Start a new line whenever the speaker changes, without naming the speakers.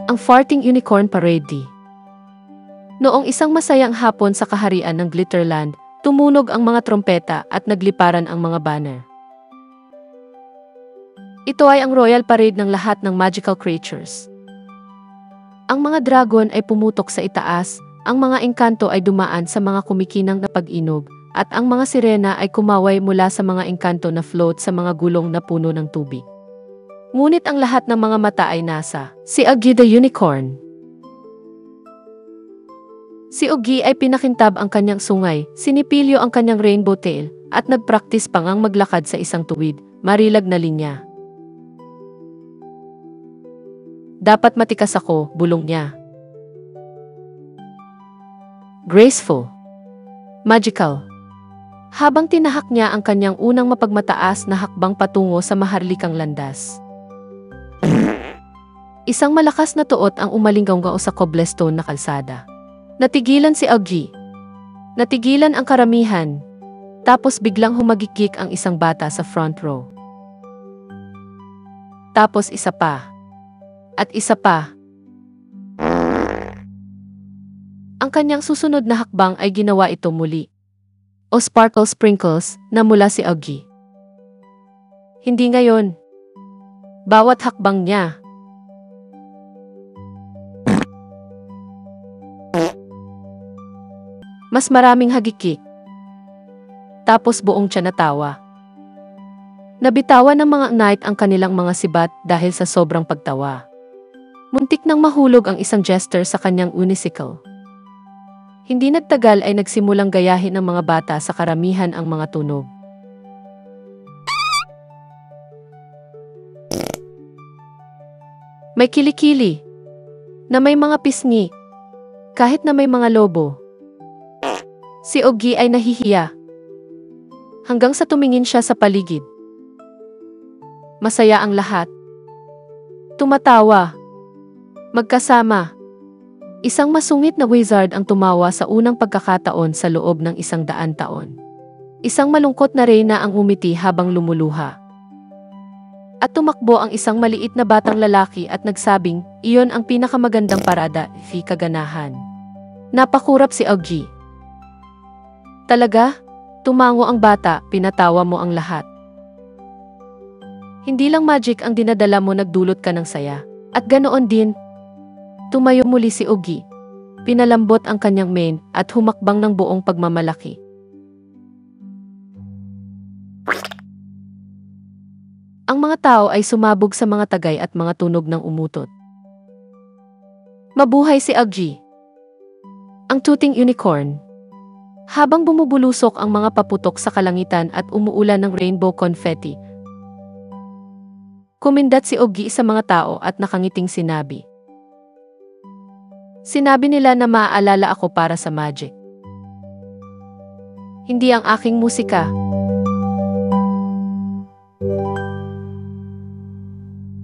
Ang Farting Unicorn Parade. Noong isang masayang hapon sa kaharian ng Glitterland, tumunog ang mga trompeta at nagliparan ang mga banner. Ito ay ang royal parade ng lahat ng magical creatures. Ang mga dragon ay pumutok sa itaas, ang mga engkanto ay dumaan sa mga kumikinang na pag-inog, at ang mga sirena ay kumaway mula sa mga engkanto na float sa mga gulong na puno ng tubig. Ngunit ang lahat ng mga mata ay nasa si Oggy the Unicorn. Si Oggy ay pinakintab ang kanyang sungay, sinipilyo ang kanyang rainbow tail, at nagpraktis pang ang maglakad sa isang tuwid, marilag na linya. Dapat matikas ako, bulong niya. Graceful. Magical. Habang tinahak niya ang kanyang unang mapagmataas na hakbang patungo sa maharlikang landas. Isang malakas na tuot ang umalinggaw sa cobblestone na kalsada. Natigilan si Oggy. Natigilan ang karamihan. Tapos biglang humagikik ang isang bata sa front row. Tapos isa pa. At isa pa. Ang kanyang susunod na hakbang ay ginawa ito muli. O Sparkle Sprinkles na mula si Oggy. Hindi ngayon. Bawat hakbang niya. Mas maraming hagikik. Tapos buong tiyan natawa. Nabitawan ng mga knight ang kanilang mga sibat dahil sa sobrang pagtawa. Muntik nang mahulog ang isang jester sa kanyang unicycle. Hindi nagtagal ay nagsimulang gayahin ng mga bata sa karamihan ang mga tunog. May kilikili. Na may mga pisngi. Kahit na may mga lobo. Si Oggy ay nahihiya. Hanggang sa tumingin siya sa paligid. Masaya ang lahat. Tumatawa. Magkasama. Isang masungit na wizard ang tumawa sa unang pagkakataon sa loob ng 100 taon. Isang malungkot na reyna ang umiti habang lumuluha. At tumakbo ang isang maliit na batang lalaki at nagsabing, iyon ang pinakamagandang parada, fi kaganahan. Napakurap si Oggy. Talaga? Tumango ang bata, pinatawa mo ang lahat. Hindi lang magic ang dinadala mo, nagdulot ka ng saya. At ganoon din. Tumayo muli si Oggy. Pinalambot ang kanyang mane at humakbang ng buong pagmamalaki. Ang mga tao ay sumabog sa mga tagay at mga tunog ng umutot. Mabuhay si Oggy. Ang tooting unicorn. Habang bumubulusok ang mga paputok sa kalangitan at umuulan ng rainbow confetti, kumindat si Oggy sa mga tao at nakangiting sinabi. Sinabi nila na maaalala ako para sa magic. Hindi ang aking musika.